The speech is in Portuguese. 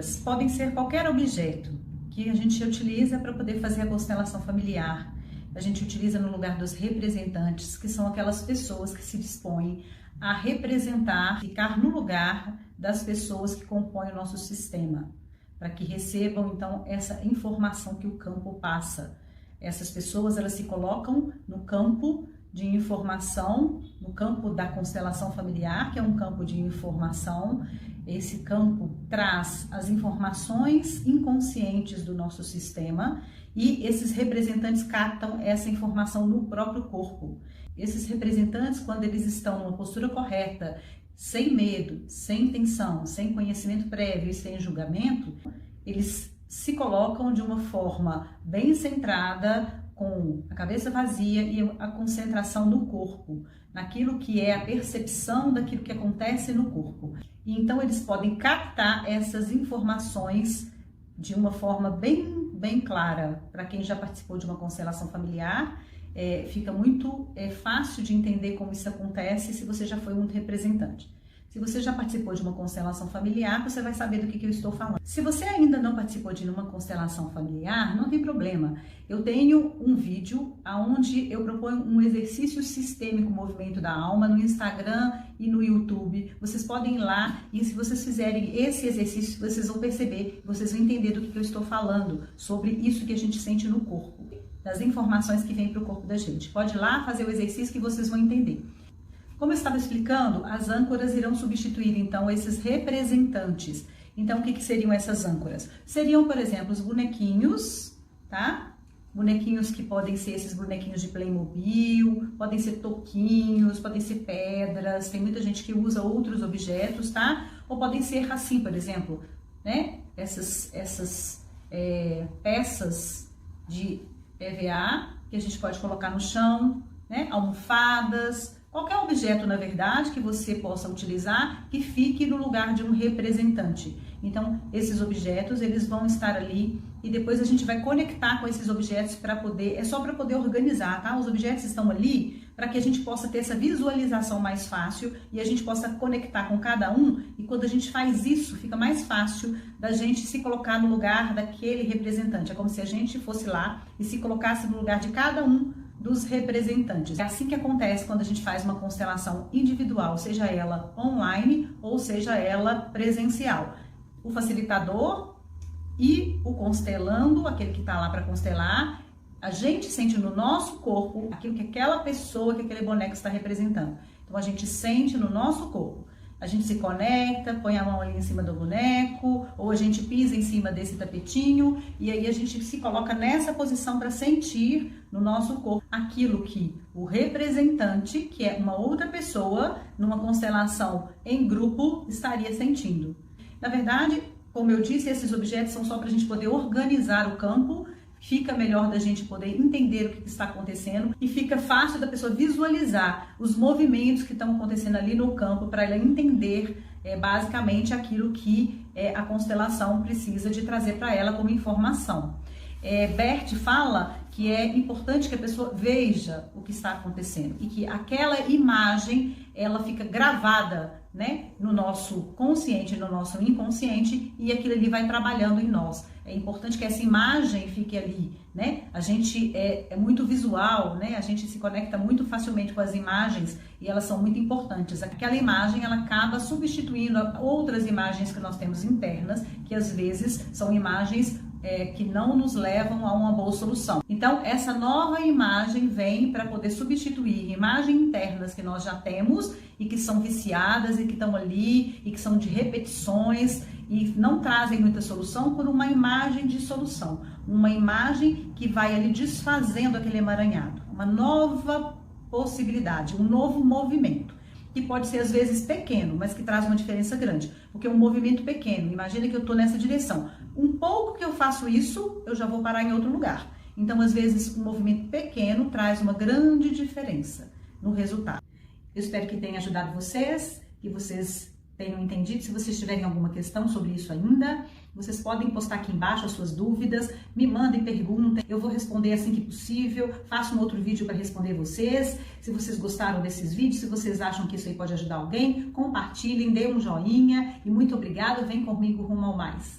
âncoras podem ser qualquer objeto que a gente utiliza para poder fazer a constelação familiar. A gente utiliza no lugar dos representantes, que são aquelas pessoas que se dispõem a representar, ficar no lugar das pessoas que compõem o nosso sistema, para que recebam então essa informação que o campo passa. Essas pessoas, elas se colocam no campo de informação, no campo da constelação familiar, que é um campo de informação. Esse campo traz as informações inconscientes do nosso sistema e esses representantes captam essa informação no próprio corpo. Esses representantes, quando eles estão numa postura correta, sem medo, sem tensão, sem conhecimento prévio e sem julgamento, eles se colocam de uma forma bem centrada, com a cabeça vazia e a concentração no corpo, naquilo que é a percepção daquilo que acontece no corpo. E então eles podem captar essas informações de uma forma bem clara. Para quem já participou de uma constelação familiar, fica muito fácil de entender como isso acontece se você já foi um representante. Se você já participou de uma constelação familiar, você vai saber do que eu estou falando. Se você ainda não participou de uma constelação familiar, não tem problema. Eu tenho um vídeo onde eu proponho um exercício sistêmico movimento da alma no Instagram e no YouTube. Vocês podem ir lá e se vocês fizerem esse exercício, vocês vão perceber, vocês vão entender do que eu estou falando, sobre isso que a gente sente no corpo, das informações que vêm para o corpo da gente. Pode ir lá fazer o exercício que vocês vão entender. Como eu estava explicando, as âncoras irão substituir, então, esses representantes. Então, o que seriam essas âncoras? Seriam, por exemplo, os bonequinhos, tá? Bonequinhos que podem ser esses bonequinhos de Playmobil, podem ser toquinhos, podem ser pedras, tem muita gente que usa outros objetos, tá? Ou podem ser assim, por exemplo, né? Essas peças de EVA que a gente pode colocar no chão, né? Almofadas, qualquer objeto, na verdade, que você possa utilizar que fique no lugar de um representante. Então, esses objetos, eles vão estar ali e depois a gente vai conectar com esses objetos para poder, é só para poder organizar, tá? Os objetos estão ali para que a gente possa ter essa visualização mais fácil e a gente possa conectar com cada um, e quando a gente faz isso, fica mais fácil da gente se colocar no lugar daquele representante. É como se a gente fosse lá e se colocasse no lugar de cada um dos representantes. É assim que acontece quando a gente faz uma constelação individual, seja ela online ou seja ela presencial. O facilitador e o constelando, aquele que está lá para constelar, a gente sente no nosso corpo aquilo que aquela pessoa, que aquele boneco está representando. Então a gente sente no nosso corpo. A gente se conecta, põe a mão ali em cima do boneco, ou a gente pisa em cima desse tapetinho, e aí a gente se coloca nessa posição para sentir no nosso corpo aquilo que o representante, que é uma outra pessoa, numa constelação em grupo, estaria sentindo. Na verdade, como eu disse, esses objetos são só para a gente poder organizar o campo, fica melhor da gente poder entender o que está acontecendo e fica fácil da pessoa visualizar os movimentos que estão acontecendo ali no campo para ela entender basicamente aquilo que a constelação precisa de trazer para ela como informação. Bert fala que é importante que a pessoa veja o que está acontecendo e que aquela imagem ela fica gravada, né, no nosso consciente, no nosso inconsciente, e aquilo ali vai trabalhando em nós. É importante que essa imagem fique ali, né? A gente é muito visual, né? A gente se conecta muito facilmente com as imagens e elas são muito importantes. Aquela imagem, ela acaba substituindo outras imagens que nós temos internas, que às vezes são imagens que não nos levam a uma boa solução. Então, essa nova imagem vem para poder substituir imagens internas que nós já temos e que são viciadas e que estão ali e que são de repetições e não trazem muita solução, por uma imagem de solução. Uma imagem que vai ali desfazendo aquele emaranhado. Uma nova possibilidade, um novo movimento. Que pode ser às vezes pequeno, mas que traz uma diferença grande. Porque um movimento pequeno, imagina que eu estou nessa direção. Um pouco que eu faço isso, eu já vou parar em outro lugar. Então, às vezes, um movimento pequeno traz uma grande diferença no resultado. Eu espero que tenha ajudado vocês, que vocês tenham entendido. Se vocês tiverem alguma questão sobre isso ainda, vocês podem postar aqui embaixo as suas dúvidas, me mandem perguntas, eu vou responder assim que possível, faço um outro vídeo para responder vocês. Se vocês gostaram desses vídeos, se vocês acham que isso aí pode ajudar alguém, compartilhem, dê um joinha e muito obrigada, vem comigo rumo ao mais.